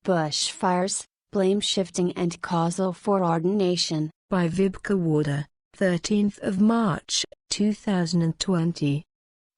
Bushfires, Blame Shifting and Causal Foreordination. By Vibka Wallder, 13th of March, 2020.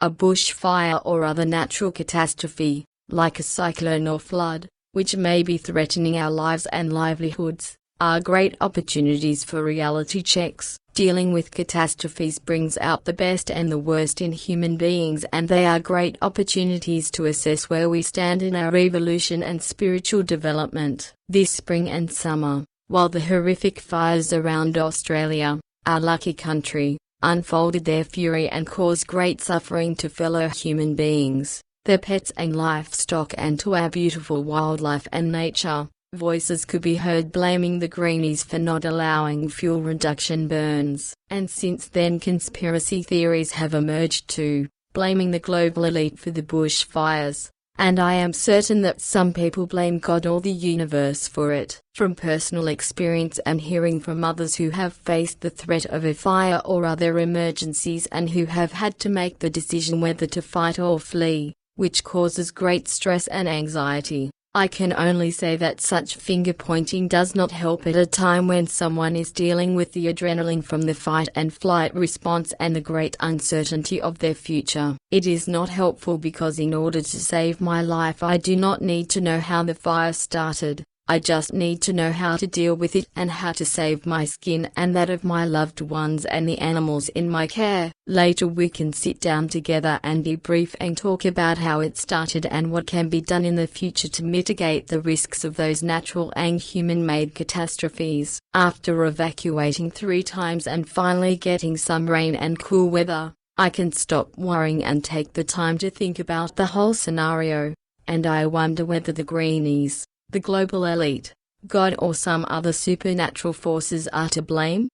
A bushfire or other natural catastrophe, like a cyclone or flood, which may be threatening our lives and livelihoods, are great opportunities for reality checks. Dealing with catastrophes brings out the best and the worst in human beings, and they are great opportunities to assess where we stand in our evolution and spiritual development. This spring and summer, while the horrific fires around Australia, our lucky country, unfolded their fury and caused great suffering to fellow human beings, their pets and livestock, and to our beautiful wildlife and nature, voices could be heard blaming the greenies for not allowing fuel reduction burns. And since then conspiracy theories have emerged too, blaming the global elite for the bushfires. And I am certain that some people blame God or the universe for it. From personal experience and hearing from others who have faced the threat of a fire or other emergencies and who have had to make the decision whether to fight or flee, which causes great stress and anxiety, I can only say that such finger-pointing does not help at a time when someone is dealing with the adrenaline from the fight and flight response and the great uncertainty of their future. It is not helpful because in order to save my life I do not need to know how the fire started. I just need to know how to deal with it and how to save my skin and that of my loved ones and the animals in my care. Later we can sit down together and debrief and talk about how it started and what can be done in the future to mitigate the risks of those natural and human-made catastrophes. After evacuating 3 times and finally getting some rain and cool weather, I can stop worrying and take the time to think about the whole scenario. And I wonder whether the greenies, the global elite, God or some other supernatural forces are to blame?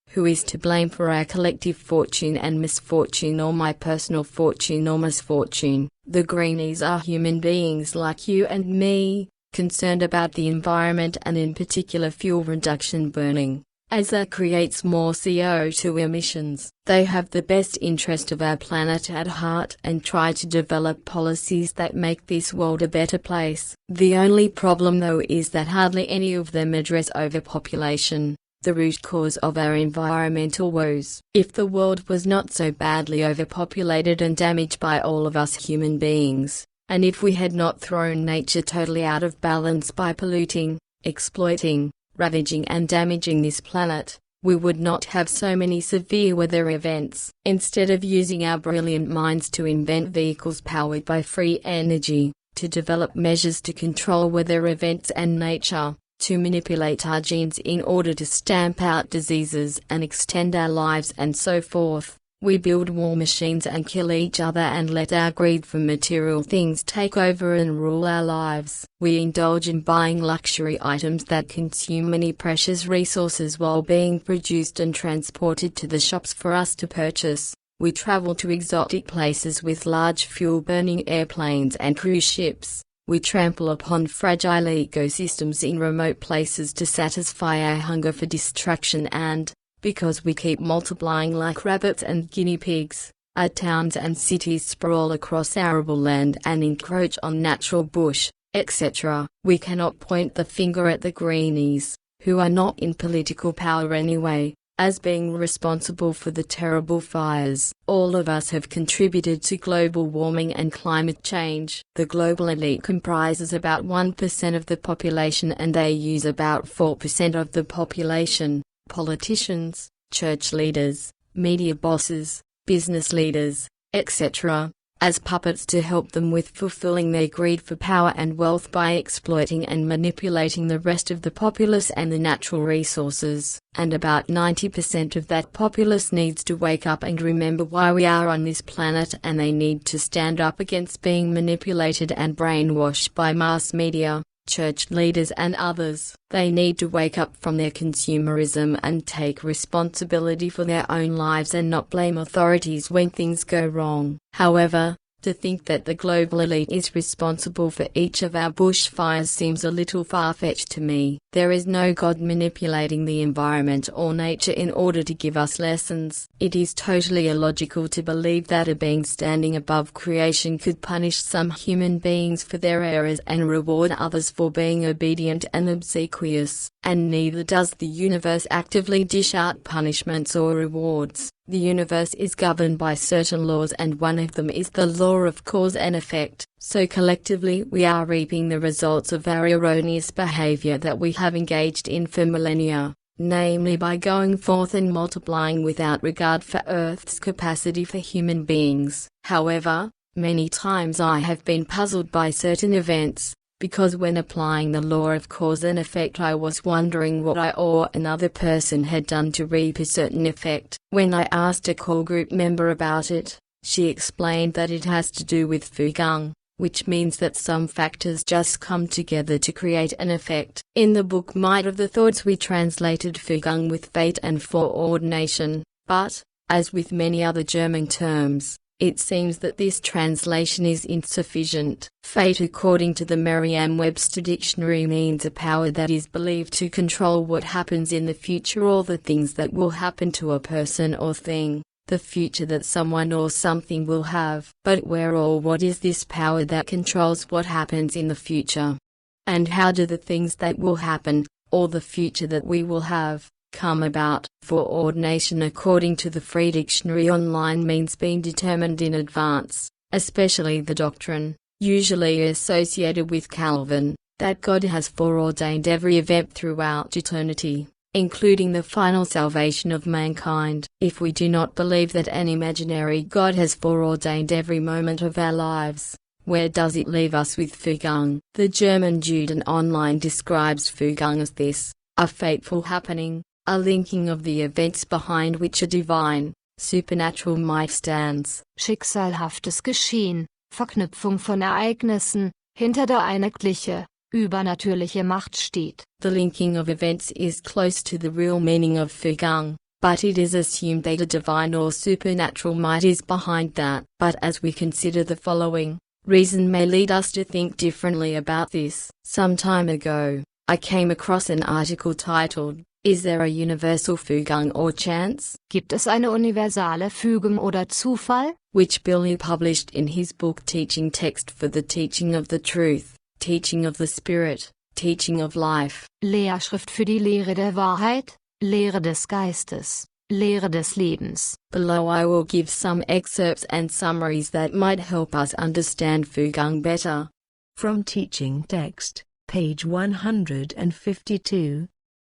Who is to blame for our collective fortune and misfortune, or my personal fortune or misfortune? The greenies are human beings like you and me, concerned about the environment and in particular fuel reduction burning, as that creates more CO2 emissions. They have the best interest of our planet at heart and try to develop policies that make this world a better place. The only problem though is that hardly any of them address overpopulation, the root cause of our environmental woes. If the world was not so badly overpopulated and damaged by all of us human beings, and if we had not thrown nature totally out of balance by polluting, exploiting, ravaging and damaging this planet, we would not have so many severe weather events. Instead of using our brilliant minds to invent vehicles powered by free energy, to develop measures to control weather events and nature, to manipulate our genes in order to stamp out diseases and extend our lives and so forth, we build war machines and kill each other and let our greed for material things take over and rule our lives. We indulge in buying luxury items that consume many precious resources while being produced and transported to the shops for us to purchase. We travel to exotic places with large fuel-burning airplanes and cruise ships. We trample upon fragile ecosystems in remote places to satisfy our hunger for destruction, and because we keep multiplying like rabbits and guinea pigs, our towns and cities sprawl across arable land and encroach on natural bush, etc. We cannot point the finger at the greenies, who are not in political power anyway, as being responsible for the terrible fires. All of us have contributed to global warming and climate change. The global elite comprises about 1% of the population and they use about 4% of the population. Politicians, church leaders, media bosses, business leaders, etc., as puppets to help them with fulfilling their greed for power and wealth by exploiting and manipulating the rest of the populace and the natural resources. And about 90% of that populace needs to wake up and remember why we are on this planet, and they need to stand up against being manipulated and brainwashed by mass media, church leaders and others. They need to wake up from their consumerism and take responsibility for their own lives and not blame authorities when things go wrong. However, To think that the global elite is responsible for each of our bushfires seems a little far-fetched to me. There is no God manipulating the environment or nature in order to give us lessons. It is totally illogical to believe that a being standing above creation could punish some human beings for their errors and reward others for being obedient and obsequious. And neither does the universe actively dish out punishments or rewards. The universe is governed by certain laws, and one of them is the law of cause and effect. So collectively we are reaping the results of our erroneous behavior that we have engaged in for millennia, namely by going forth and multiplying without regard for Earth's capacity for human beings. However, many times I have been puzzled by certain events, because when applying the law of cause and effect I was wondering what I or another person had done to reap a certain effect. When I asked a core group member about it, she explained that it has to do with fugang, which means that some factors just come together to create an effect. In the book Might of the Thoughts we translated fugang with fate and foreordination, but, as with many other German terms, it seems that this translation is insufficient. Fate, according to the Merriam-Webster dictionary, means a power that is believed to control what happens in the future or the things that will happen to a person or thing, the future that someone or something will have. But where or what is this power that controls what happens in the future? And how do the things that will happen, or the future that we will have, come about? Foreordination, according to the Free Dictionary Online, means being determined in advance, especially the doctrine, usually associated with Calvin, that God has foreordained every event throughout eternity, including the final salvation of mankind. If we do not believe that an imaginary God has foreordained every moment of our lives, where does it leave us with Fügung? The German Juden Online describes Fügung as this: a fateful happening, a linking of the events behind which a divine, supernatural might stands. Schicksalhaftes Geschehen, Verknüpfung von Ereignissen, hinter der eine göttliche, übernatürliche Macht steht. The linking of events is close to the real meaning of Fügung, but it is assumed that a divine or supernatural might is behind that. But as we consider the following, reason may lead us to think differently about this. Some time ago, I came across an article titled, "Is there a universal Fügung or chance?" Gibt es eine universale Fügung oder Zufall? Which Billy published in his book Teaching Text for the Teaching of the Truth, Teaching of the Spirit, Teaching of Life. Lehrschrift für die Lehre der Wahrheit, Lehre des Geistes, Lehre des Lebens. Below I will give some excerpts and summaries that might help us understand Fügung better. From Teaching Text, page 152.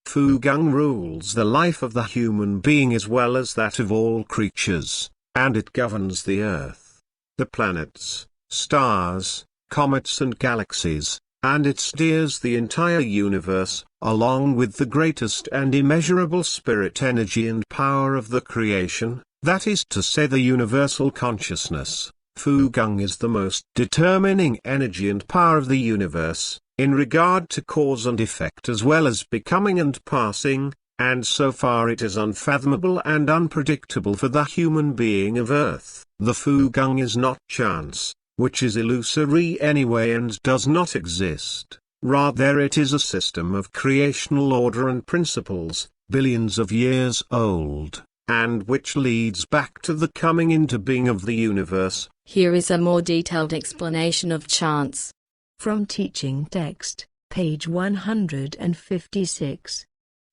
Fügung rules the life of the human being as well as that of all creatures, and it governs the earth, the planets, stars, comets and galaxies, and it steers the entire universe, along with the greatest and immeasurable spirit energy and power of the creation, that is to say the universal consciousness. Fügung is the most determining energy and power of the universe, in regard to cause and effect as well as becoming and passing, and so far it is unfathomable and unpredictable for the human being of Earth. The Fügung is not chance, which is illusory anyway and does not exist. Rather it is a system of creational order and principles, billions of years old, and which leads back to the coming into being of the universe. Here is a more detailed explanation of chance. From Teaching Text, page 156.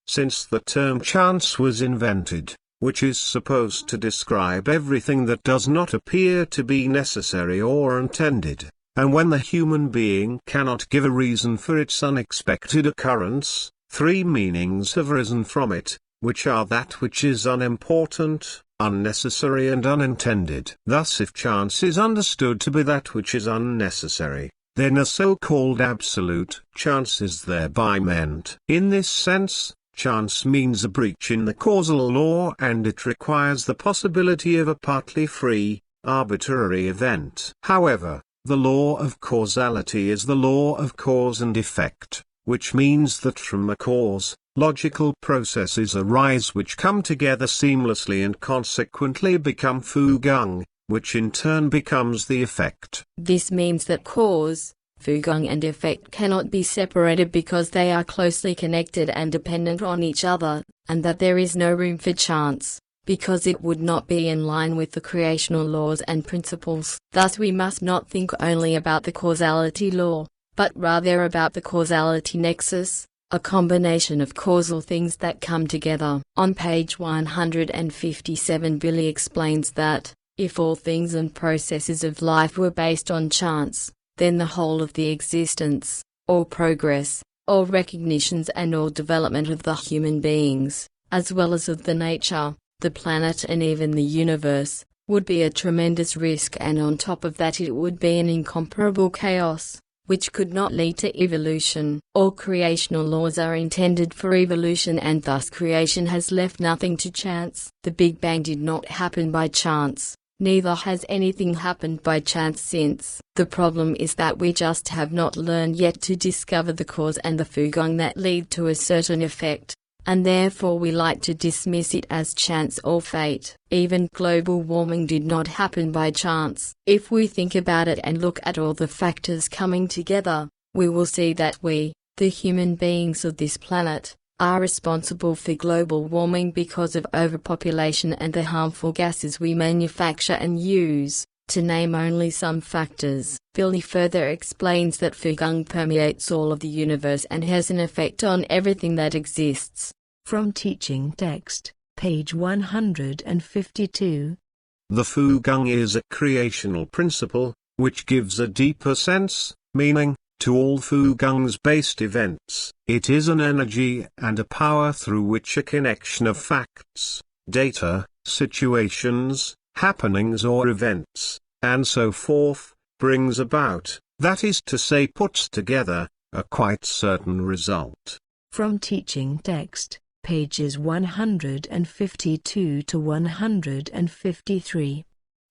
Since the term chance was invented, which is supposed to describe everything that does not appear to be necessary or intended, and when the human being cannot give a reason for its unexpected occurrence, three meanings have arisen from it, which are that which is unimportant, unnecessary and unintended. Thus if chance is understood to be that which is unnecessary, then a so-called absolute chance is thereby meant. In this sense, chance means a breach in the causal law and it requires the possibility of a partly free, arbitrary event. However, the law of causality is the law of cause and effect, which means that from a cause, logical processes arise which come together seamlessly and consequently become Fügung, which in turn becomes the effect. This means that cause, Fügung and effect cannot be separated because they are closely connected and dependent on each other, and that there is no room for chance, because it would not be in line with the creational laws and principles. Thus we must not think only about the causality law, but rather about the causality nexus, a combination of causal things that come together. On page 157 Billy explains that, if all things and processes of life were based on chance, then the whole of the existence, all progress, all recognitions and all development of the human beings, as well as of the nature, the planet and even the universe, would be a tremendous risk, and on top of that it would be an incomparable chaos, which could not lead to evolution. All creational laws are intended for evolution, and thus creation has left nothing to chance. The Big Bang did not happen by chance, neither has anything happened by chance since. The problem is that we just have not learned yet to discover the cause and the Fügung that lead to a certain effect, and therefore we like to dismiss it as chance or fate. Even global warming did not happen by chance. If we think about it and look at all the factors coming together, we will see that we, the human beings of this planet, are responsible for global warming because of overpopulation and the harmful gases we manufacture and use, to name only some factors. Billy further explains that Fügung permeates all of the universe and has an effect on everything that exists. From teaching text, page 152. The Fügung is a creational principle, which gives a deeper sense, meaning, to all Fügungs-based events. It is an energy and a power through which a connection of facts, data, situations, happenings or events, and so forth, brings about, that is to say puts together, a quite certain result. From teaching text, pages 152 to 153.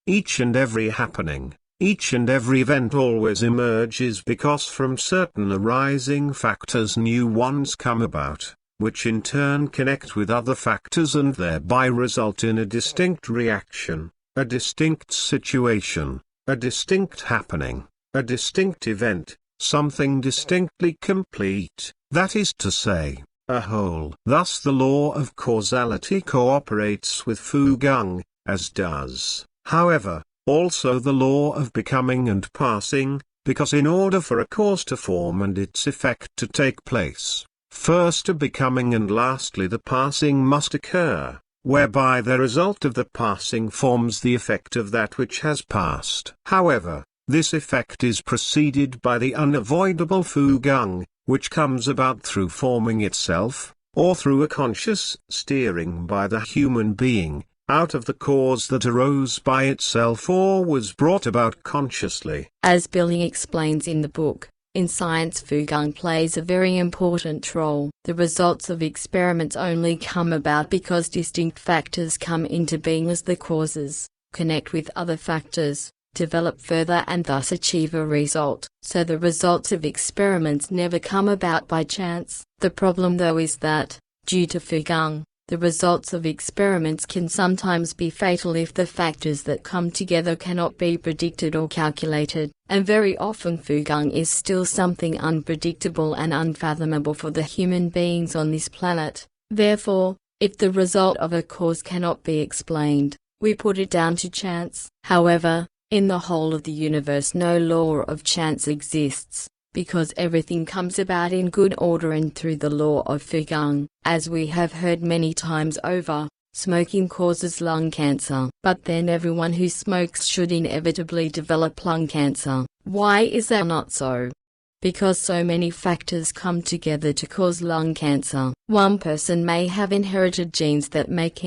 Each and every happening, each and every event always emerges because from certain arising factors new ones come about, which in turn connect with other factors and thereby result in a distinct reaction, a distinct situation, a distinct happening, a distinct event, something distinctly complete, that is to say, a whole. Thus the law of causality cooperates with Fügung, as does, however, also the law of becoming and passing, because in order for a cause to form and its effect to take place, first a becoming and lastly the passing must occur, whereby the result of the passing forms the effect of that which has passed. However, this effect is preceded by the unavoidable Fügung, which comes about through forming itself, or through a conscious steering by the human being, out of the cause that arose by itself or was brought about consciously. As Billy explains in the book, in science Fügung plays a very important role. The results of experiments only come about because distinct factors come into being as the causes, connect with other factors, develop further and thus achieve a result. So the results of experiments never come about by chance. The problem though is that, due to Fügung, the results of experiments can sometimes be fatal if the factors that come together cannot be predicted or calculated, and very often Fügung is still something unpredictable and unfathomable for the human beings on this planet. Therefore, if the result of a cause cannot be explained, we put it down to chance. However, in the whole of the universe no law of chance exists, because everything comes about in good order and through the law of Fügung. As we have heard many times over, smoking causes lung cancer. But then everyone who smokes should inevitably develop lung cancer. Why is that not so? Because so many factors come together to cause lung cancer. One person may have inherited genes that make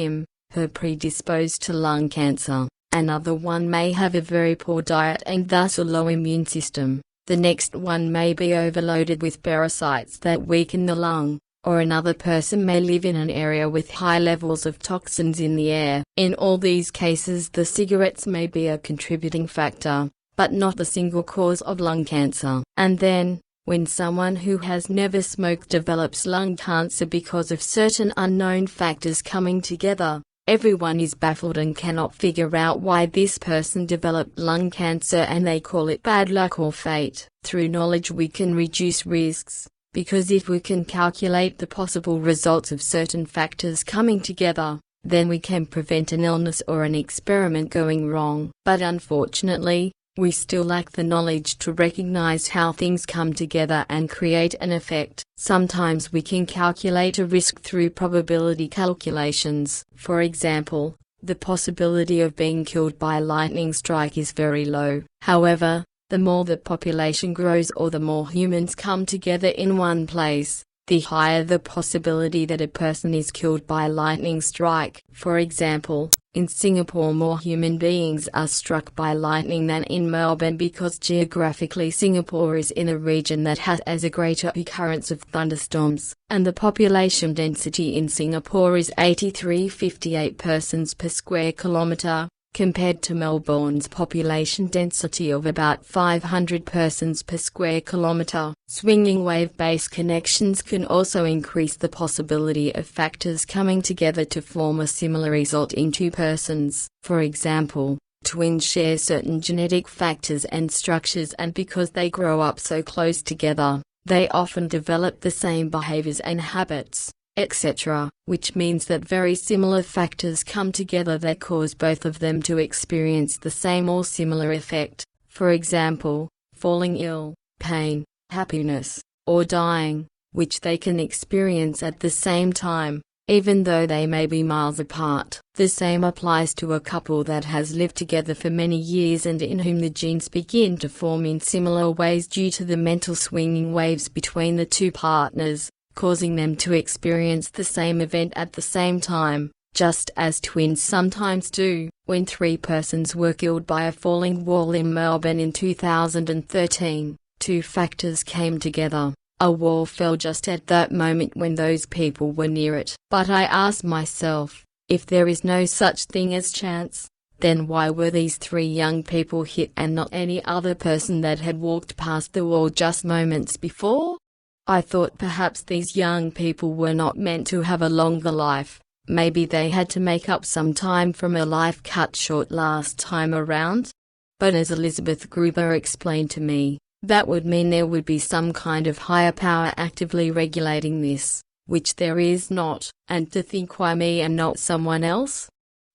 her predisposed to lung cancer. Another one may have a very poor diet and thus a low immune system. The next one may be overloaded with parasites that weaken the lung, or another person may live in an area with high levels of toxins in the air. In all these cases the cigarettes may be a contributing factor, but not the single cause of lung cancer. And then, when someone who has never smoked develops lung cancer because of certain unknown factors coming together, Everyone is baffled and cannot figure out why this person developed lung cancer, and they call it bad luck or fate. Through knowledge we can reduce risks, because if we can calculate the possible results of certain factors coming together, then we can prevent an illness or an experiment going wrong. But unfortunately, we still lack the knowledge to recognize how things come together and create an effect. Sometimes we can calculate a risk through probability calculations. For example, the possibility of being killed by a lightning strike is very low. However, the more the population grows or the more humans come together in one place, the higher the possibility that a person is killed by a lightning strike. For example, in Singapore more human beings are struck by lightning than in Melbourne because geographically Singapore is in a region that has a greater occurrence of thunderstorms, and the population density in Singapore is 83.58 persons per square kilometre, compared to Melbourne's population density of about 500 persons per square kilometre. Swinging wave-based connections can also increase the possibility of factors coming together to form a similar result in two persons. For example, twins share certain genetic factors and structures, and because they grow up so close together, they often develop the same behaviors and habits, etc., which means that very similar factors come together that cause both of them to experience the same or similar effect. For example, falling ill, pain, happiness, or dying, which they can experience at the same time, even though they may be miles apart. The same applies to a couple that has lived together for many years and in whom the genes begin to form in similar ways due to the mental swinging waves between the two partners, causing them to experience the same event at the same time, just as twins sometimes do. When three persons were killed by a falling wall in Melbourne in 2013, two factors came together. A wall fell just at that moment when those people were near it. But I asked myself, if there is no such thing as chance, then why were these three young people hit and not any other person that had walked past the wall just moments before? I thought perhaps these young people were not meant to have a longer life. Maybe they had to make up some time from a life cut short last time around. But as Elizabeth Gruber explained to me, that would mean there would be some kind of higher power actively regulating this, which there is not. And to think why me and not someone else?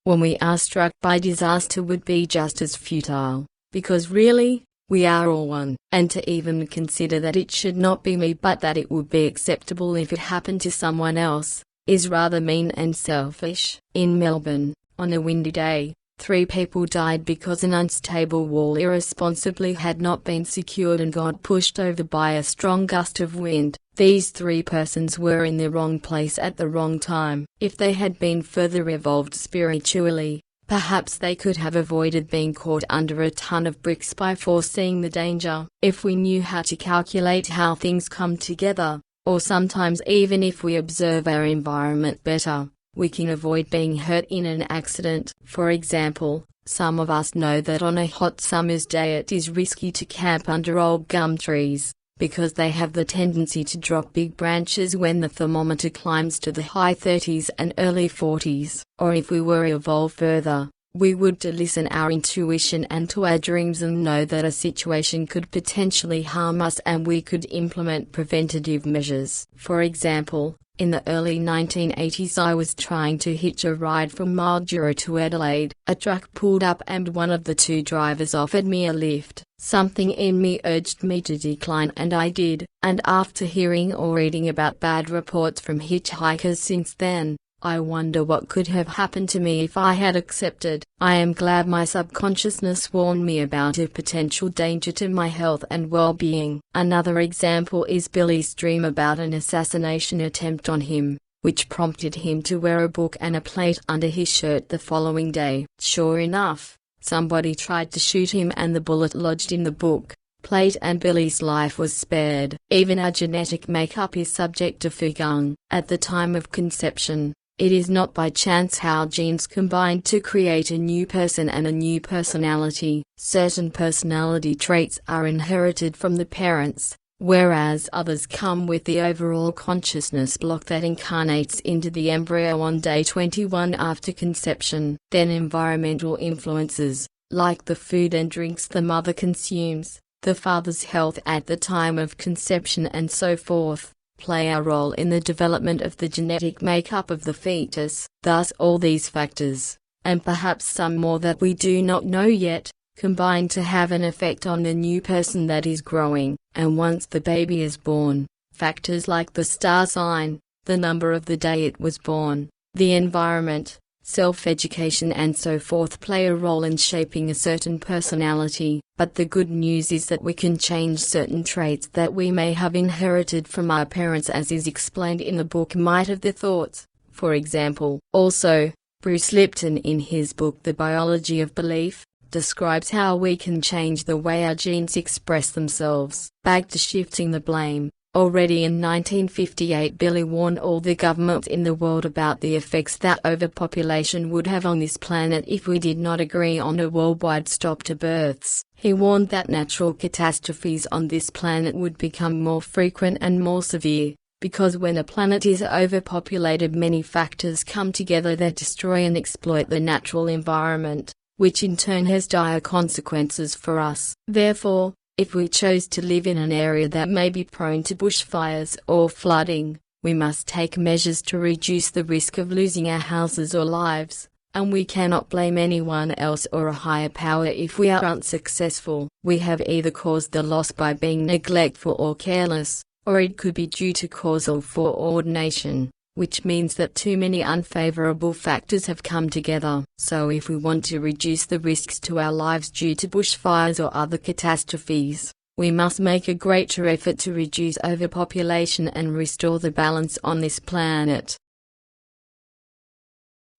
When we are struck by disaster would be just as futile, because really, we are all one. And to even consider that it should not be me but that it would be acceptable if it happened to someone else, is rather mean and selfish. In Melbourne, on a windy day, 3 people died because an unstable wall irresponsibly had not been secured and got pushed over by a strong gust of wind. These 3 persons were in the wrong place at the wrong time. If they had been further evolved spiritually, perhaps they could have avoided being caught under a ton of bricks by foreseeing the danger. If we knew how to calculate how things come together, or sometimes even if we observe our environment better, we can avoid being hurt in an accident. For example, some of us know that on a hot summer's day it is risky to camp under old gum trees, because they have the tendency to drop big branches when the thermometer climbs to the high 30s and early 40s. Or if we were evolved further, we would to listen our intuition and to our dreams and know that a situation could potentially harm us and we could implement preventative measures. For example, in the early 1980s I was trying to hitch a ride from Mildura to Adelaide. A truck pulled up and one of the 2 drivers offered me a lift. Something in me urged me to decline and I did. And after hearing or reading about bad reports from hitchhikers since then, I wonder what could have happened to me if I had accepted. I am glad my subconsciousness warned me about a potential danger to my health and well-being. Another example is Billy's dream about an assassination attempt on him, which prompted him to wear a book and a plate under his shirt the following day. Sure enough, somebody tried to shoot him and the bullet lodged in the book, plate, and Billy's life was spared. Even our genetic makeup is subject to Fugung. At the time of conception, it is not by chance how genes combine to create a new person and a new personality. Certain personality traits are inherited from the parents, whereas others come with the overall consciousness block that incarnates into the embryo on day 21 after conception. Then environmental influences, like the food and drinks the mother consumes, the father's health at the time of conception and so forth, play a role in the development of the genetic makeup of the fetus. Thus all these factors, and perhaps some more that we do not know yet, combine to have an effect on the new person that is growing. And once the baby is born, factors like the star sign, the number of the day it was born, the environment, self-education and so forth play a role in shaping a certain personality. But the good news is that we can change certain traits that we may have inherited from our parents, as is explained in the book Might of the Thoughts, for example. Also, Bruce Lipton in his book The Biology of Belief, describes how we can change the way our genes express themselves. Back to shifting the blame. Already in 1958 Billy warned all the governments in the world about the effects that overpopulation would have on this planet if we did not agree on a worldwide stop to births. He warned that natural catastrophes on this planet would become more frequent and more severe, because when a planet is overpopulated many factors come together that destroy and exploit the natural environment, which in turn has dire consequences for us. Therefore, if we chose to live in an area that may be prone to bushfires or flooding, we must take measures to reduce the risk of losing our houses or lives, and we cannot blame anyone else or a higher power if we are unsuccessful. We have either caused the loss by being neglectful or careless, or it could be due to causal foreordination, which means that too many unfavorable factors have come together. So if we want to reduce the risks to our lives due to bushfires or other catastrophes, we must make a greater effort to reduce overpopulation and restore the balance on this planet.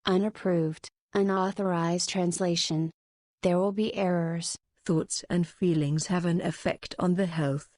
Unapproved, unauthorized translation. There will be errors. Thoughts and feelings have an effect on the health.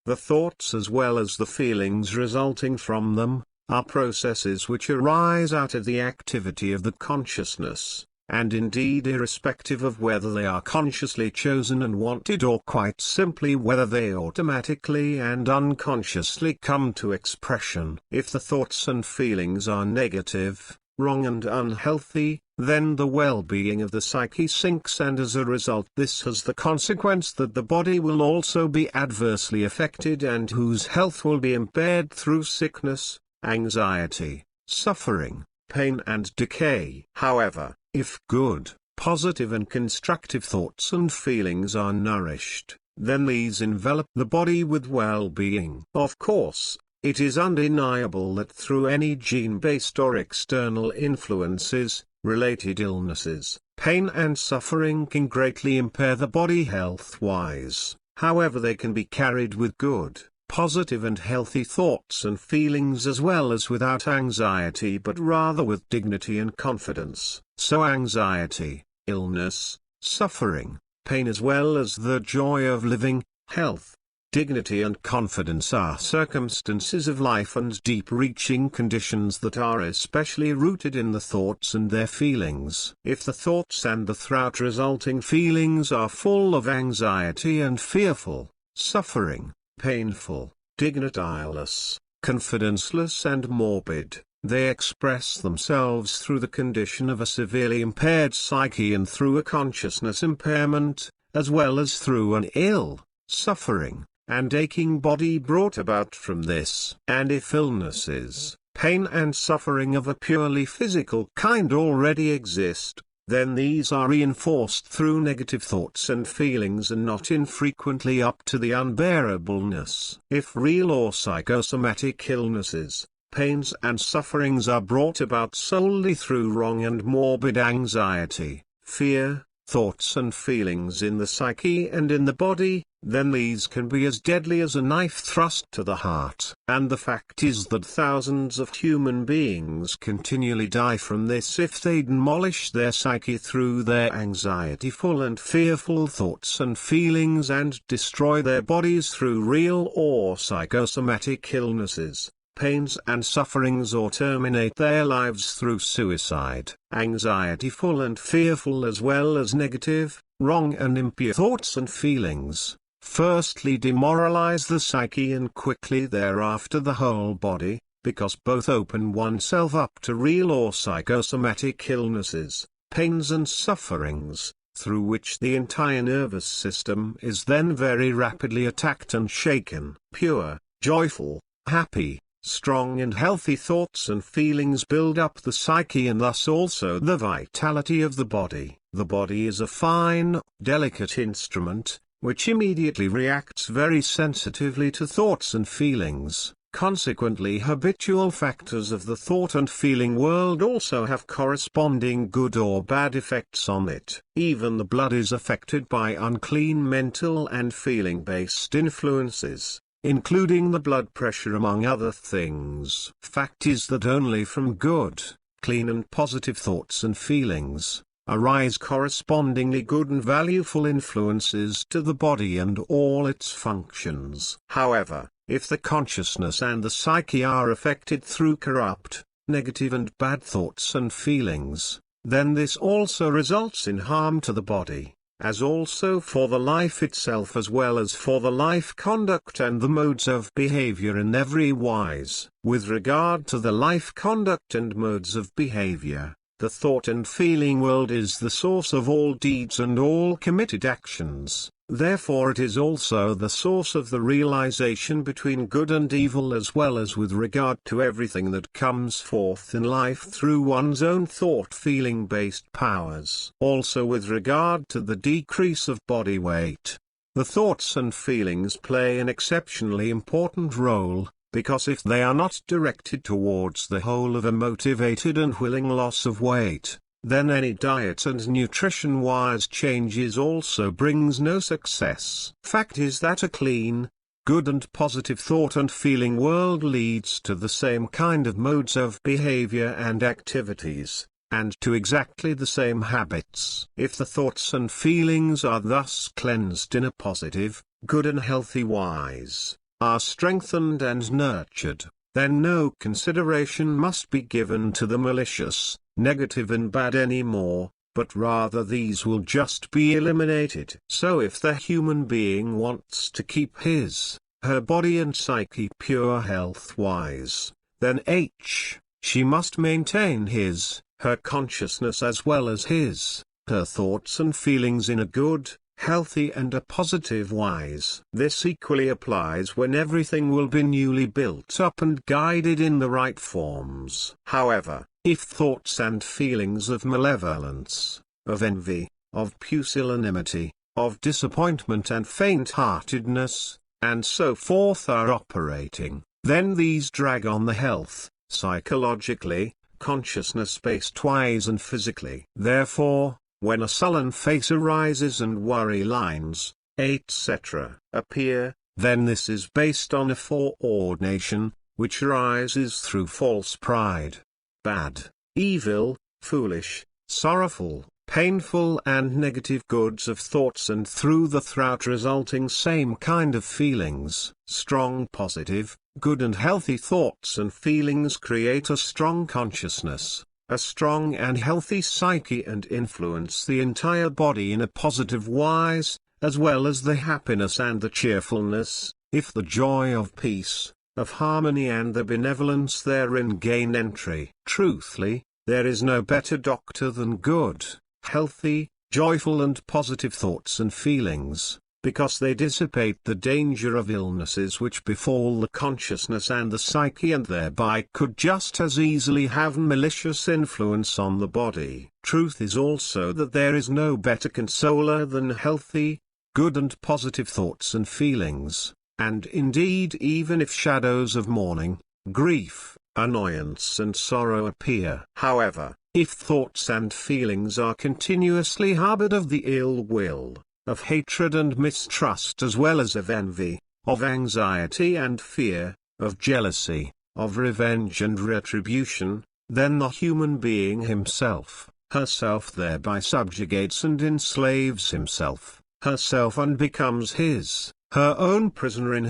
The thoughts as well as the feelings resulting from them are processes which arise out of the activity of the consciousness, and indeed irrespective of whether they are consciously chosen and wanted or quite simply whether they automatically and unconsciously come to expression. If the thoughts and feelings are negative, wrong and unhealthy, then the well-being of the psyche sinks, and as a result this has the consequence that the body will also be adversely affected and whose health will be impaired through sickness, anxiety, suffering, pain and decay. However, if good, positive and constructive thoughts and feelings are nourished, then these envelop the body with well-being. Of course, it is undeniable that through any gene-based or external influences, related illnesses, pain and suffering can greatly impair the body health-wise. However, they can be carried with good, positive and healthy thoughts and feelings as well as without anxiety, but rather with dignity and confidence. So anxiety, illness, suffering, pain as well as the joy of living, health, dignity and confidence are circumstances of life and deep-reaching conditions that are especially rooted in the thoughts and their feelings. If the thoughts and the throughout resulting feelings are full of anxiety and fearful, suffering, painful, dignitiless, confidenceless and morbid, they express themselves through the condition of a severely impaired psyche and through a consciousness impairment, as well as through an ill, suffering, and aching body brought about from this. And if illnesses, pain and suffering of a purely physical kind already exist, then these are reinforced through negative thoughts and feelings and not infrequently up to the unbearableness. If real or psychosomatic illnesses, pains and sufferings are brought about solely through wrong and morbid anxiety, fear, thoughts and feelings in the psyche and in the body, then these can be as deadly as a knife thrust to the heart. And the fact is that thousands of human beings continually die from this if they demolish their psyche through their anxiety-full and fearful thoughts and feelings and destroy their bodies through real or psychosomatic illnesses, pains and sufferings, or terminate their lives through suicide. Anxiety-full and fearful as well as negative, wrong and impure thoughts and feelings, firstly demoralize the psyche and quickly thereafter the whole body, because both open oneself up to real or psychosomatic illnesses, pains and sufferings, through which the entire nervous system is then very rapidly attacked and shaken. Pure, joyful, happy, strong and healthy thoughts and feelings build up the psyche and thus also the vitality of the body. The body is a fine, delicate instrument, which immediately reacts very sensitively to thoughts and feelings. Consequently, habitual factors of the thought and feeling world also have corresponding good or bad effects on it. Even the blood is affected by unclean mental and feeling-based influences, including the blood pressure among other things. Fact is that only from good, clean and positive thoughts and feelings arise correspondingly good and valuable influences to the body and all its functions. However, if the consciousness and the psyche are affected through corrupt, negative and bad thoughts and feelings, then this also results in harm to the body, as also for the life itself as well as for the life conduct and the modes of behavior in every wise. With regard to the life conduct and modes of behavior, the thought and feeling world is the source of all deeds and all committed actions. Therefore it is also the source of the realization between good and evil as well as with regard to everything that comes forth in life through one's own thought-feeling based powers. Also with regard to the decrease of body weight, the thoughts and feelings play an exceptionally important role, because if they are not directed towards the whole of a motivated and willing loss of weight, then any diet and nutrition-wise changes also brings no success. Fact is that a clean, good and positive thought and feeling world leads to the same kind of modes of behavior and activities, and to exactly the same habits. If the thoughts and feelings are thus cleansed in a positive, good and healthy wise, are strengthened and nurtured, then no consideration must be given to the malicious, negative and bad anymore, but rather these will just be eliminated. So if the human being wants to keep her body and psyche pure health-wise, then she must maintain her consciousness as well as her thoughts and feelings in a good, healthy and a positive wise. This equally applies when everything will be newly built up and guided in the right forms. However, if thoughts and feelings of malevolence, of envy, of pusillanimity, of disappointment and faint-heartedness, and so forth are operating, then these drag on the health, psychologically, consciousness-based wise and physically. Therefore, when a sullen face arises and worry lines, etc., appear, then this is based on a foreordination, which arises through false pride. Bad, evil, foolish, sorrowful, painful and negative goods of thoughts and through the throughout resulting same kind of feelings. Strong positive, good and healthy thoughts and feelings create a strong consciousness, a strong and healthy psyche and influence the entire body in a positive wise, as well as the happiness and the cheerfulness, if the joy of peace, of harmony and the benevolence therein gain entry. Truthfully, there is no better doctor than good, healthy, joyful and positive thoughts and feelings, because they dissipate the danger of illnesses which befall the consciousness and the psyche and thereby could just as easily have malicious influence on the body. Truth is also that there is no better consoler than healthy, good and positive thoughts and feelings. And indeed even if shadows of mourning, grief, annoyance and sorrow appear. However, if thoughts and feelings are continuously harbored of the ill will, of hatred and mistrust as well as of envy, of anxiety and fear, of jealousy, of revenge and retribution, then the human being himself, herself thereby subjugates and enslaves himself, herself and becomes her own prisoner in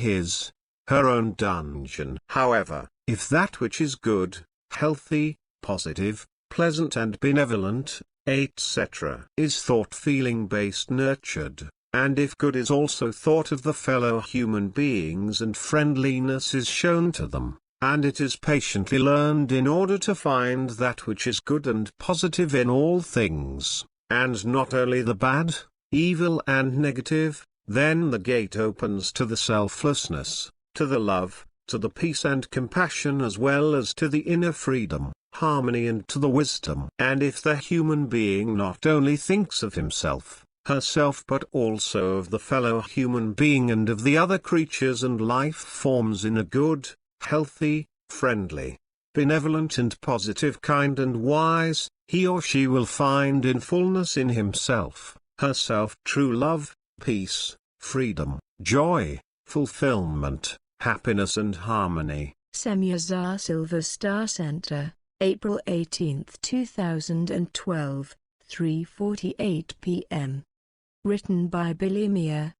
her own dungeon. However, if that which is good, healthy, positive, pleasant and benevolent, etc., is thought-feeling based nurtured, and if good is also thought of the fellow human beings and friendliness is shown to them, and it is patiently learned in order to find that which is good and positive in all things, and not only the bad, evil and negative, then the gate opens to the selflessness, to the love, to the peace and compassion as well as to the inner freedom, harmony and to the wisdom. And if the human being not only thinks of himself, herself but also of the fellow human being and of the other creatures and life forms in a good, healthy, friendly, benevolent and positive kind and wise, he or she will find in fullness in himself, herself true love, peace, freedom, joy, fulfillment, happiness and harmony. Samuel Silver Star Center, April 18, 2012, 3:48 p.m. Written by Billy Meir.